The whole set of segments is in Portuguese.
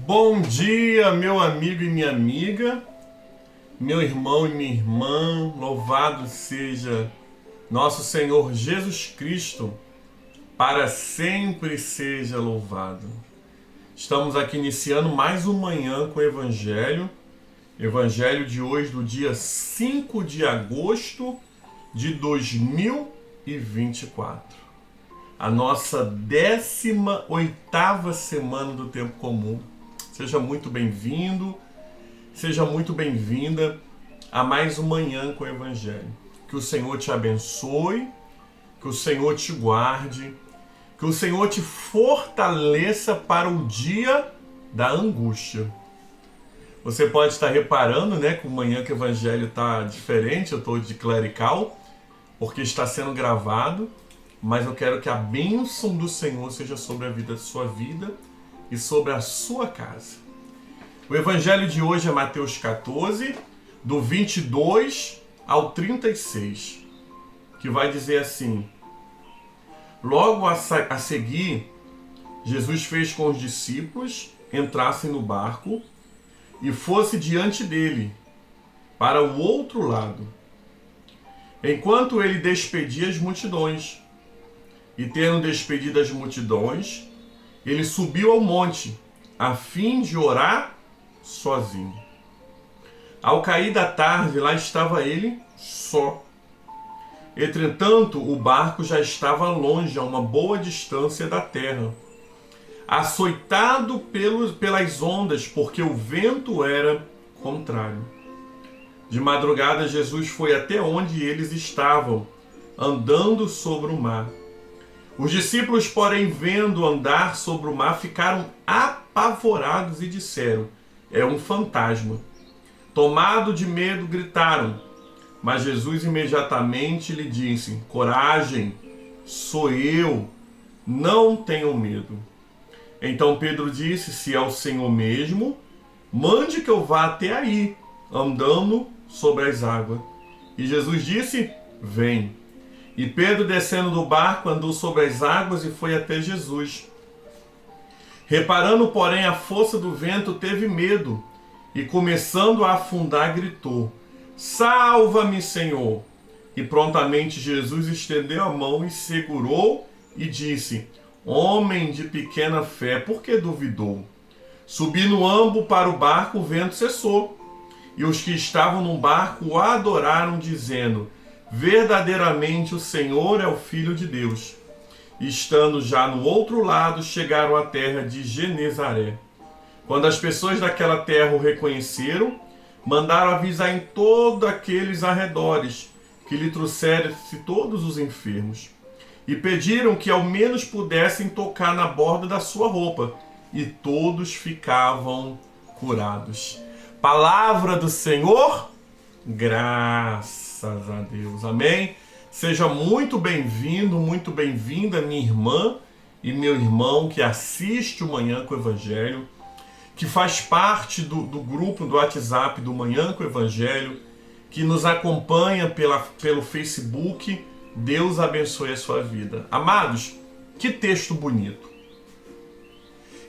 Bom dia, meu amigo e minha amiga, meu irmão e minha irmã, louvado seja nosso Senhor Jesus Cristo, para sempre seja louvado. Estamos aqui iniciando mais uma manhã com o Evangelho de hoje, do dia 5 de agosto de 2024. A nossa 18ª semana do tempo comum. Seja muito bem-vindo, seja muito bem-vinda a mais uma manhã com o Evangelho. Que o Senhor te abençoe, que o Senhor te guarde, que o Senhor te fortaleça para o dia da angústia. Você pode estar reparando, né, que amanhã que o Evangelho está diferente, eu estou de clerical, porque está sendo gravado, mas eu quero que a bênção do Senhor seja sobre a vida da sua vida e sobre a sua casa. O Evangelho de hoje é Mateus 14, do 22 ao 36, que vai dizer assim: Logo a seguir, Jesus fez com os discípulos entrassem no barco e fosse diante dele, para o outro lado, enquanto ele despedia as multidões. E tendo despedido as multidões, ele subiu ao monte, a fim de orar sozinho. Ao cair da tarde, lá estava ele só. Entretanto, o barco já estava longe, a uma boa distância da terra, açoitado pelas ondas, porque o vento era contrário. De madrugada, Jesus foi até onde eles estavam, andando sobre o mar. Os discípulos, porém, vendo andar sobre o mar, ficaram apavorados e disseram: é um fantasma. Tomado de medo, gritaram. Mas Jesus imediatamente lhe disse: coragem, sou eu, não tenham medo. Então Pedro disse: se é o Senhor mesmo, mande que eu vá até aí, andando sobre as águas. E Jesus disse: vem. E Pedro, descendo do barco, andou sobre as águas e foi até Jesus. Reparando, porém, a força do vento, teve medo e, começando a afundar, gritou: salva-me, Senhor! E prontamente Jesus estendeu a mão e segurou e disse: homem de pequena fé, por que duvidou? Subindo ambos para o barco, o vento cessou. E os que estavam no barco o adoraram, dizendo: verdadeiramente o Senhor é o Filho de Deus. E estando já no outro lado, chegaram à terra de Genezaré. Quando as pessoas daquela terra o reconheceram, mandaram avisar em todos aqueles arredores que lhe trouxessem todos os enfermos. E pediram que ao menos pudessem tocar na borda da sua roupa. E todos ficavam curados. Palavra do Senhor, graças a Deus, amém? Seja muito bem-vindo, muito bem-vinda, minha irmã e meu irmão que assiste o Manhã com o Evangelho, que faz parte do grupo do WhatsApp do Manhã com o Evangelho, que nos acompanha pelo Facebook. Deus abençoe a sua vida. Amados, que texto bonito,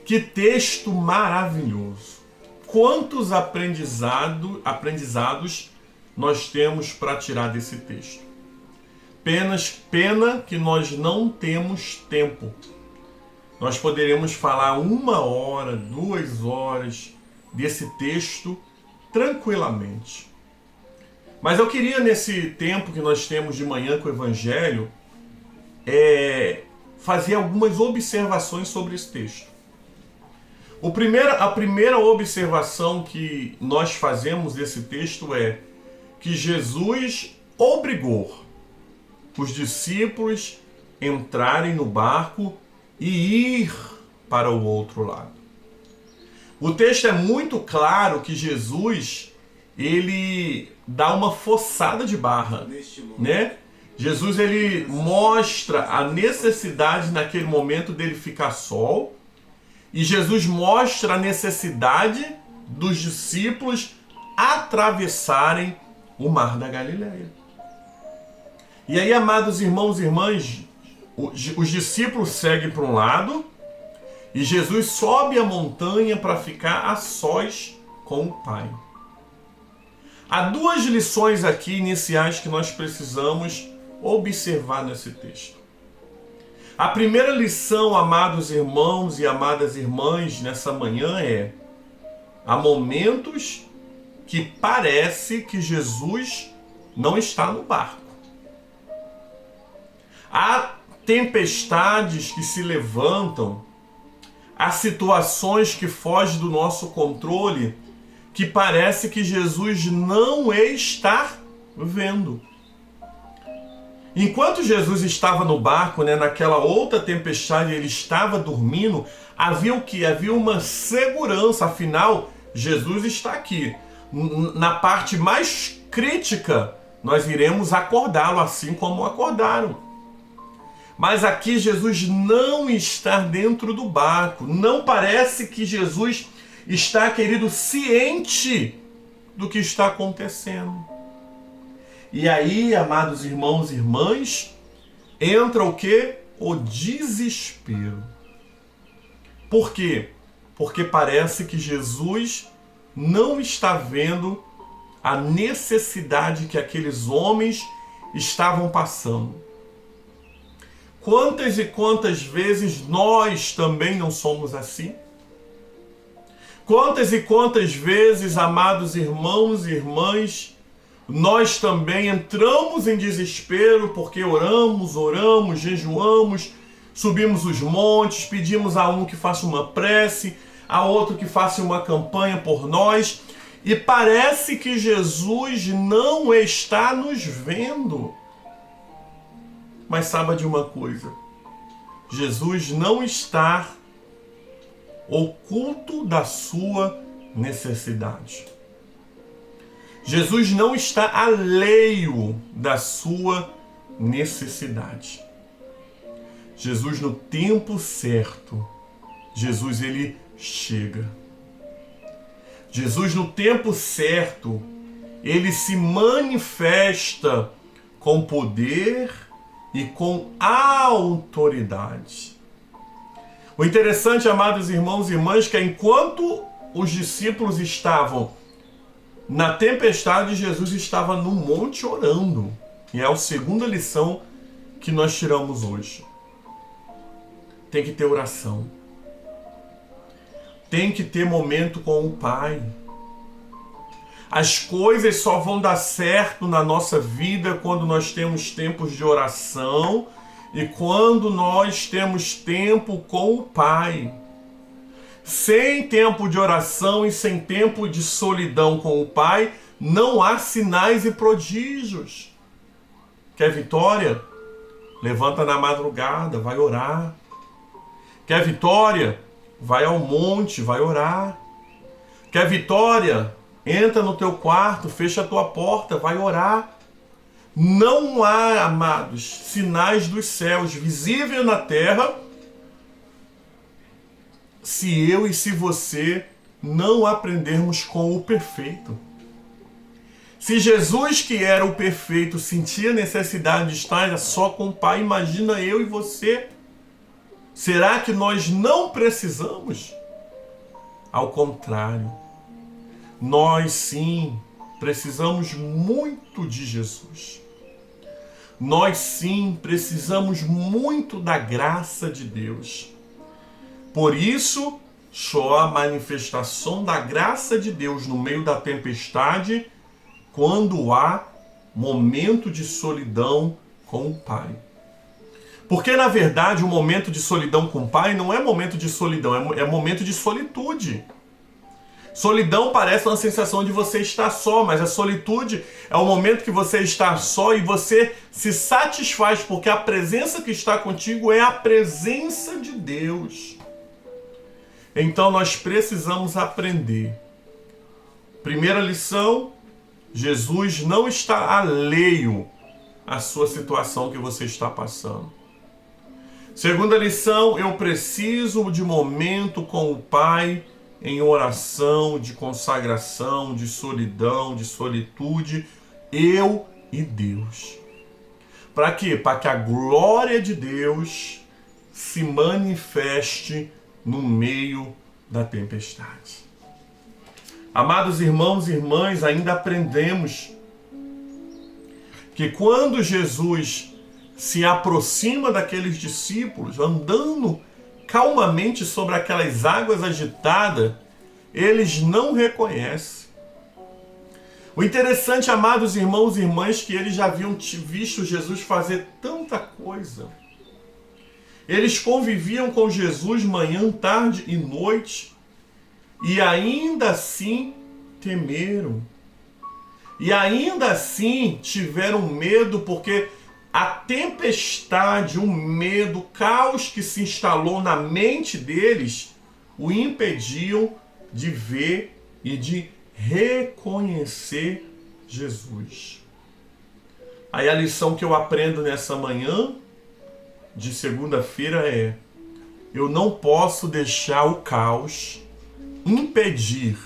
que texto maravilhoso. Quantos aprendizados nós temos para tirar desse texto. Pena que nós não temos tempo. Nós poderíamos falar 1 hora, 2 horas desse texto tranquilamente. Mas eu queria, nesse tempo que nós temos de manhã com o Evangelho, fazer algumas observações sobre esse texto. A primeira observação que nós fazemos desse texto é que Jesus obrigou os discípulos a entrarem no barco e ir para o outro lado. O texto é muito claro que Jesus, ele dá uma forçada de barra, né? Jesus, ele mostra a necessidade naquele momento dele ficar só, e Jesus mostra a necessidade dos discípulos atravessarem o Mar da Galileia. E aí, amados irmãos e irmãs, os discípulos seguem para um lado E Jesus sobe a montanha para ficar a sós com o Pai. Há duas lições aqui iniciais que nós precisamos observar nesse texto. A primeira lição, amados irmãos e amadas irmãs, nessa manhã é: há momentos que parece que Jesus não está no barco. Há tempestades que se levantam, há situações que fogem do nosso controle, que parece que Jesus não está vendo. Enquanto Jesus estava no barco, naquela outra tempestade, ele estava dormindo, havia o quê? Havia uma segurança, afinal, Jesus está aqui. Na parte mais crítica, nós iremos acordá-lo, assim como acordaram. Mas aqui Jesus não está dentro do barco. Não parece que Jesus está, querido, ciente do que está acontecendo. E aí, amados irmãos e irmãs, entra o quê? O desespero. Por quê? Porque parece que Jesus não está vendo a necessidade que aqueles homens estavam passando. Quantas e quantas vezes nós também não somos assim? Quantas e quantas vezes, amados irmãos e irmãs, nós também entramos em desespero porque oramos, jejuamos, subimos os montes, pedimos a um que faça uma prece, a outro que faça uma campanha por nós, e parece que Jesus não está nos vendo. Mas saiba de uma coisa: Jesus não está oculto da sua necessidade. Jesus não está alheio da sua necessidade. Jesus, no tempo certo, Jesus, ele chega. Jesus, no tempo certo, ele se manifesta com poder e com autoridade. O interessante, amados irmãos e irmãs, que enquanto os discípulos estavam na tempestade, Jesus estava no monte orando. E é a segunda lição que nós tiramos hoje. Tem que ter oração. Tem que ter momento com o Pai. As coisas só vão dar certo na nossa vida quando nós temos tempos de oração e quando nós temos tempo com o Pai. Sem tempo de oração e sem tempo de solidão com o Pai, não há sinais e prodígios. Quer vitória? Levanta na madrugada, vai orar. Quer vitória? Vai ao monte, vai orar. Quer vitória? Entra no teu quarto, fecha a tua porta, vai orar. Não há, amados, sinais dos céus visíveis na terra se eu e se você não aprendermos com o perfeito. Se Jesus, que era o perfeito, sentia necessidade de estar só com o Pai, imagina eu e você. Será que nós não precisamos? Ao contrário, nós sim precisamos muito de Jesus. Nós sim precisamos muito da graça de Deus. Por isso, só a manifestação da graça de Deus no meio da tempestade quando há momento de solidão com o Pai. Porque, na verdade, o momento de solidão com o Pai não é momento de solidão, é momento de solitude. Solidão parece uma sensação de você estar só, mas a solitude é o momento que você está só e você se satisfaz, porque a presença que está contigo é a presença de Deus. Então nós precisamos aprender. Primeira lição: Jesus não está alheio à sua situação que você está passando. Segunda lição: eu preciso de momento com o Pai em oração, de consagração, de solidão, de solitude, eu e Deus. Para quê? Para que a glória de Deus se manifeste no meio da tempestade. Amados irmãos e irmãs, ainda aprendemos que quando Jesus se aproxima daqueles discípulos, andando calmamente sobre aquelas águas agitadas, eles não reconhecem. O interessante, amados irmãos e irmãs, que eles já haviam visto Jesus fazer tanta coisa. Eles conviviam com Jesus manhã, tarde e noite, e ainda assim temeram. E ainda assim tiveram medo, porque a tempestade, o medo, o caos que se instalou na mente deles, o impediam de ver e de reconhecer Jesus. Aí a lição que eu aprendo nessa manhã de segunda-feira é: eu não posso deixar o caos impedir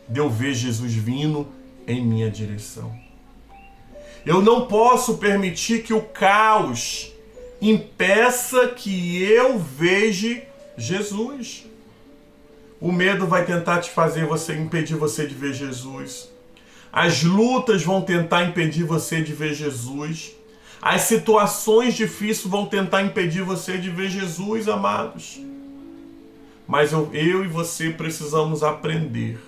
de eu ver Jesus vindo em minha direção. Eu não posso permitir que o caos impeça que eu veja Jesus. O medo vai tentar te fazer impedir você de ver Jesus. As lutas vão tentar impedir você de ver Jesus. As situações difíceis vão tentar impedir você de ver Jesus, amados. Mas eu e você precisamos aprender.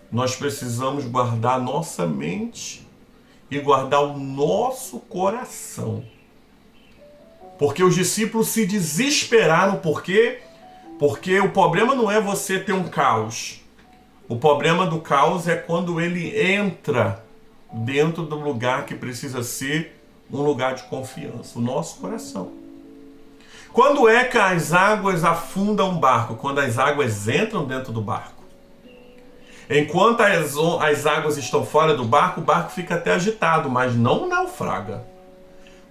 Nós precisamos guardar nossa mente e guardar o nosso coração. Porque os discípulos se desesperaram. Por quê? Porque o problema não é você ter um caos. O problema do caos é quando ele entra dentro do lugar que precisa ser um lugar de confiança, o nosso coração. Quando é que as águas afundam o barco? Quando as águas entram dentro do barco. Enquanto as águas estão fora do barco, o barco fica até agitado, mas não naufraga.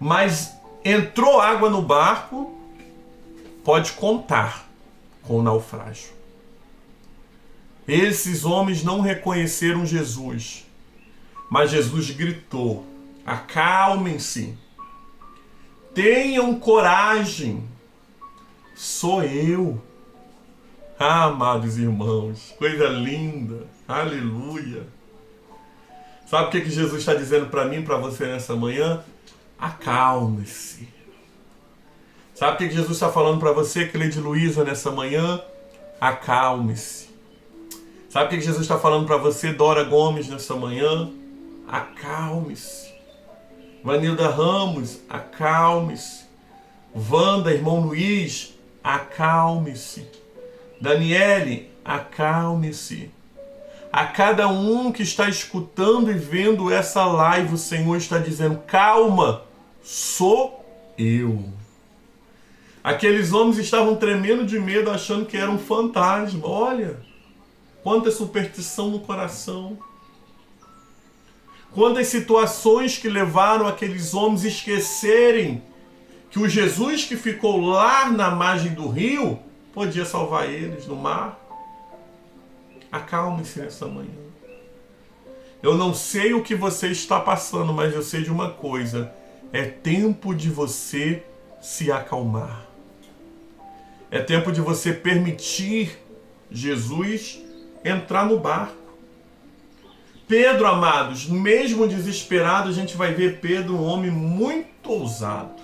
Mas entrou água no barco, pode contar com o naufrágio. Esses homens não reconheceram Jesus, mas Jesus gritou: acalmem-se, tenham coragem, sou eu. Ah, amados irmãos, coisa linda, aleluia. Sabe o que Jesus está dizendo para mim e para você nessa manhã? Acalme-se. Sabe o que Jesus está falando para você, Cleide Luiza, nessa manhã? Acalme-se. Sabe o que Jesus está falando para você, Dora Gomes, nessa manhã? Acalme-se. Vanilda Ramos, acalme-se. Wanda, irmão Luiz, acalme-se. Daniele, acalme-se. A cada um que está escutando e vendo essa live, o Senhor está dizendo: calma, sou eu. Aqueles homens estavam tremendo de medo, achando que era um fantasma. Olha, quanta superstição no coração. Quantas situações que levaram aqueles homens a esquecerem que o Jesus que ficou lá na margem do rio podia salvar eles no mar. Acalme-se nessa manhã. Eu não sei o que você está passando, mas eu sei de uma coisa: é tempo de você se acalmar. É tempo de você permitir Jesus entrar no barco. Pedro, amados, mesmo desesperado, a gente vai ver Pedro um homem muito ousado.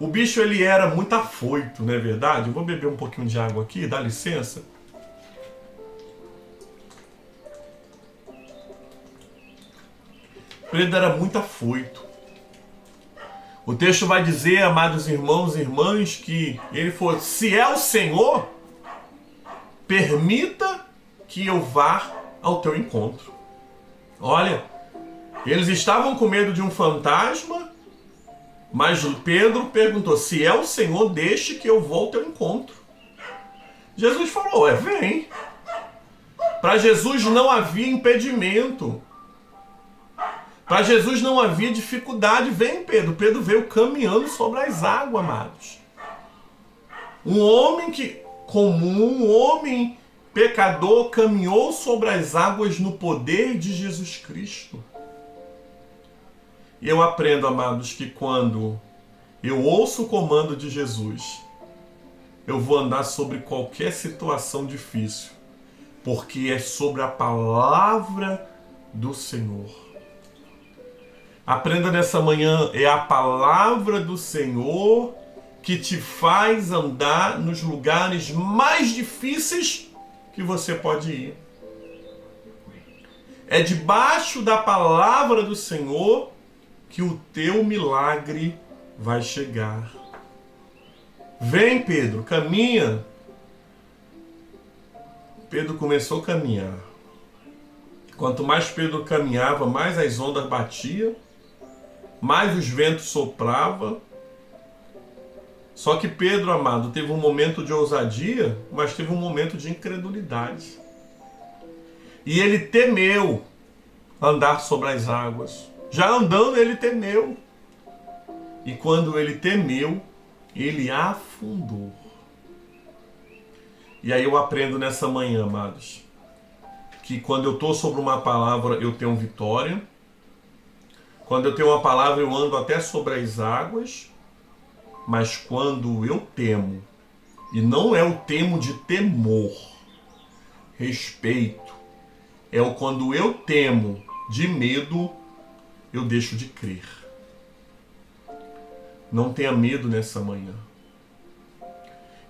O bicho, ele era muito afoito, não é verdade? Eu vou beber um pouquinho de água aqui, dá licença. Pedro era muito afoito. O texto vai dizer, amados irmãos e irmãs, que ele falou: se é o Senhor, permita que eu vá ao teu encontro. Olha, eles estavam com medo de um fantasma, mas Pedro perguntou: se é o Senhor, deixe que eu vou ao teu encontro. Jesus falou: vem. Para Jesus não havia impedimento. Para Jesus não havia dificuldade. Vem, Pedro. Pedro veio caminhando sobre as águas, amados. Um homem comum, um homem pecador, caminhou sobre as águas no poder de Jesus Cristo. E eu aprendo, amados, que quando eu ouço o comando de Jesus, eu vou andar sobre qualquer situação difícil, porque é sobre a palavra do Senhor. Aprenda nessa manhã, é a palavra do Senhor que te faz andar nos lugares mais difíceis que você pode ir. É debaixo da palavra do Senhor que o teu milagre vai chegar. Vem, Pedro, caminha. Pedro começou a caminhar. Quanto mais Pedro caminhava, mais as ondas batiam, mais os ventos sopravam. Só que Pedro, amado, teve um momento de ousadia, mas teve um momento de incredulidade. E ele temeu andar sobre as águas. Já andando, ele temeu. E quando ele temeu, ele afundou. E aí eu aprendo nessa manhã, amados, que quando eu estou sobre uma palavra, eu tenho vitória. Quando eu tenho uma palavra, eu ando até sobre as águas. Mas quando eu temo, e não é o temo de temor, respeito, é o quando eu temo de medo, eu deixo de crer. Não tenha medo nessa manhã.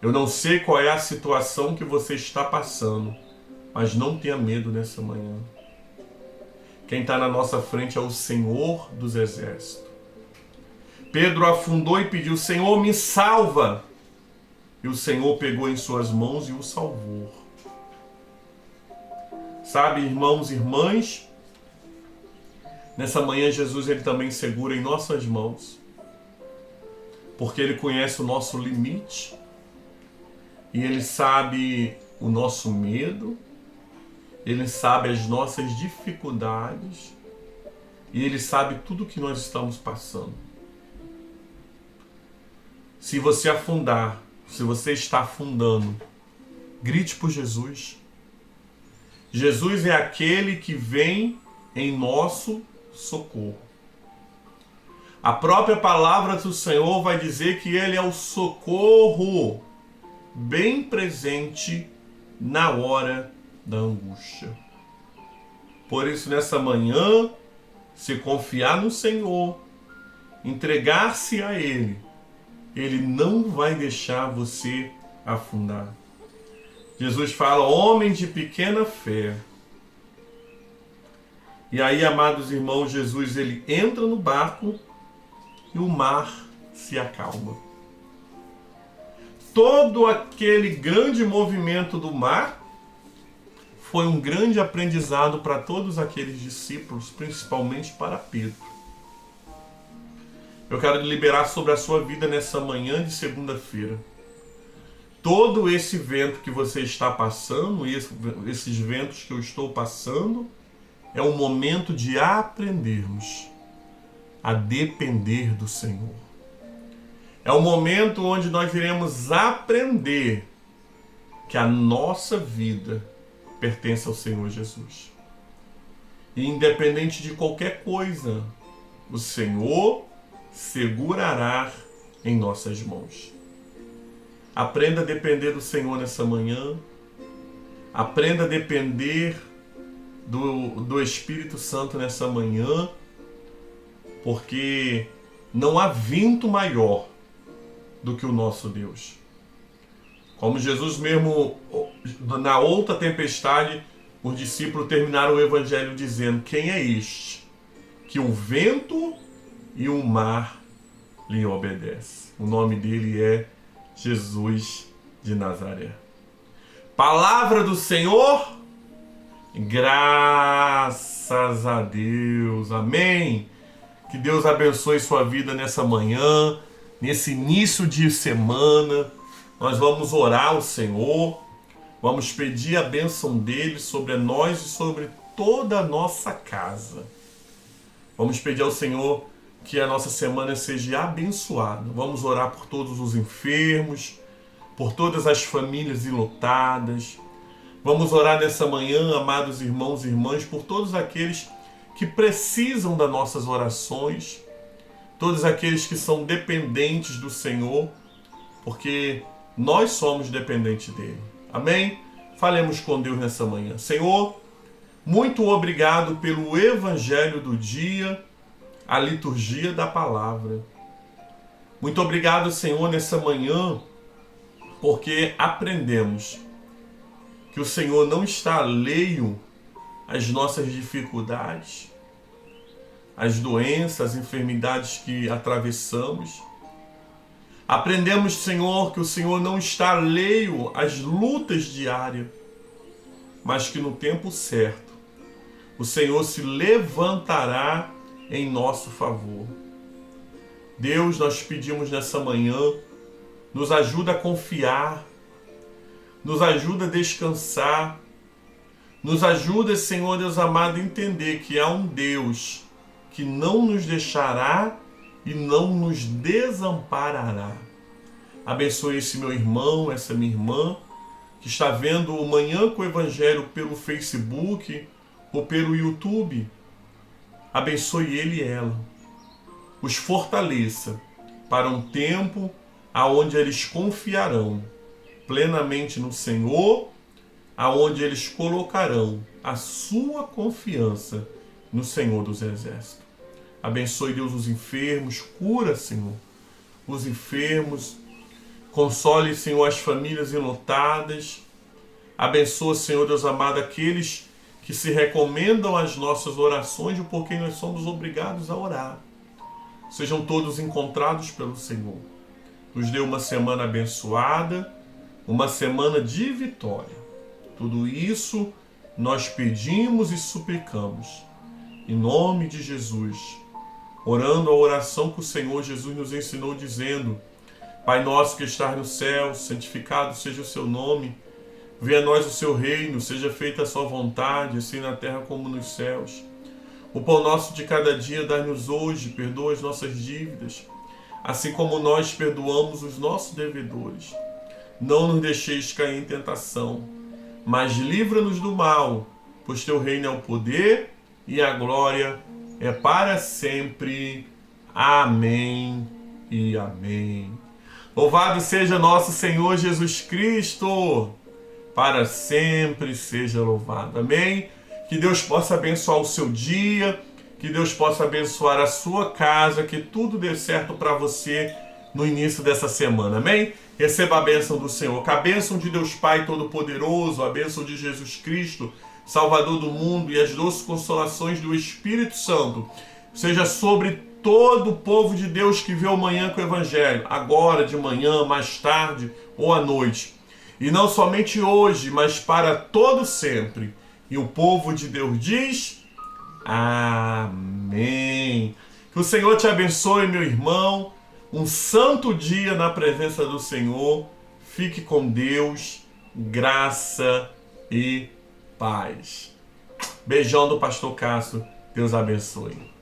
Eu não sei qual é a situação que você está passando, mas não tenha medo nessa manhã. Quem está na nossa frente é o Senhor dos Exércitos. Pedro afundou e pediu: Senhor, me salva! E o Senhor pegou em suas mãos e o salvou. Sabe, irmãos e irmãs, nessa manhã Jesus ele também segura em nossas mãos, porque ele conhece o nosso limite e ele sabe o nosso medo, ele sabe as nossas dificuldades e ele sabe tudo que nós estamos passando. Se você afundar, se você está afundando, grite por Jesus. Jesus é aquele que vem em nosso socorro. A própria palavra do Senhor vai dizer que Ele é o socorro bem presente na hora da angústia. Por isso, nessa manhã, se confiar no Senhor, entregar-se a Ele, Ele não vai deixar você afundar. Jesus fala: homem de pequena fé. E aí, amados irmãos, Jesus ele entra no barco e o mar se acalma. Todo aquele grande movimento do mar foi um grande aprendizado para todos aqueles discípulos, principalmente para Pedro. Eu quero liberar sobre a sua vida nessa manhã de segunda-feira. Todo esse vento que você está passando, esses ventos que eu estou passando, é um momento de aprendermos a depender do Senhor. É um momento onde nós iremos aprender que a nossa vida pertence ao Senhor Jesus. E independente de qualquer coisa, o Senhor segurará em nossas mãos. Aprenda a depender do Senhor nessa manhã. Aprenda a depender do Espírito Santo nessa manhã, porque não há vento maior do que o nosso Deus. Como Jesus mesmo, na outra tempestade, os discípulos terminaram o evangelho dizendo: quem é este que o vento e o mar lhe obedecem? O nome dele é Jesus de Nazaré. Palavra do Senhor, graças a Deus, amém. Que Deus abençoe sua vida nessa manhã, nesse início de semana. Nós vamos orar ao Senhor, vamos pedir a bênção dele sobre nós e sobre toda a nossa casa. Vamos pedir ao Senhor que a nossa semana seja abençoada. Vamos orar por todos os enfermos, por todas as famílias enlutadas. Vamos orar nessa manhã, amados irmãos e irmãs, por todos aqueles que precisam das nossas orações, todos aqueles que são dependentes do Senhor, porque nós somos dependentes dele. Amém? Falemos com Deus nessa manhã. Senhor, muito obrigado pelo evangelho do dia, a liturgia da palavra. Muito obrigado, Senhor, nessa manhã, porque aprendemos que o Senhor não está alheio às nossas dificuldades, às doenças, às enfermidades que atravessamos. Aprendemos, Senhor, que o Senhor não está alheio às lutas diárias, mas que no tempo certo o Senhor se levantará em nosso favor. Deus, nós pedimos nessa manhã, nos ajuda a confiar, nos ajuda a descansar, nos ajuda, Senhor Deus amado, a entender que há um Deus que não nos deixará e não nos desamparará. Abençoe esse meu irmão, essa minha irmã, que está vendo o Manhã com o Evangelho pelo Facebook ou pelo YouTube. Abençoe ele e ela. Os fortaleça para um tempo aonde eles confiarão plenamente no Senhor, aonde eles colocarão a sua confiança no Senhor dos Exércitos. Abençoe, Deus, os enfermos, cura, Senhor, os enfermos, console, Senhor, as famílias enlutadas. Abençoa, Senhor Deus amado, aqueles que se recomendam às nossas orações e por quem nós somos obrigados a orar. Sejam todos encontrados pelo Senhor. Nos dê uma semana abençoada, uma semana de vitória. Tudo isso nós pedimos e suplicamos. Em nome de Jesus, orando a oração que o Senhor Jesus nos ensinou, dizendo: Pai nosso que estás no céu, santificado seja o seu nome. Venha a nós o seu reino, seja feita a sua vontade, assim na terra como nos céus. O pão nosso de cada dia dai-nos hoje, perdoa as nossas dívidas, assim como nós perdoamos os nossos devedores. Não nos deixeis cair em tentação, mas livra-nos do mal, pois teu reino é o poder e a glória é para sempre. Amém e amém. Louvado seja nosso Senhor Jesus Cristo, para sempre seja louvado. Amém? Que Deus possa abençoar o seu dia, que Deus possa abençoar a sua casa, que tudo dê certo para você no início dessa semana. Amém? Receba a bênção do Senhor. Que a bênção de Deus Pai Todo-Poderoso, a bênção de Jesus Cristo, Salvador do mundo, e as doces consolações do Espírito Santo seja sobre todo o povo de Deus que vê o Manhã com o Evangelho, agora, de manhã, mais tarde ou à noite. E não somente hoje, mas para todo sempre. E o povo de Deus diz: Amém. Que o Senhor te abençoe, meu irmão. Um santo dia na presença do Senhor. Fique com Deus. Graça e paz. Beijão do Pastor Cássio. Deus abençoe.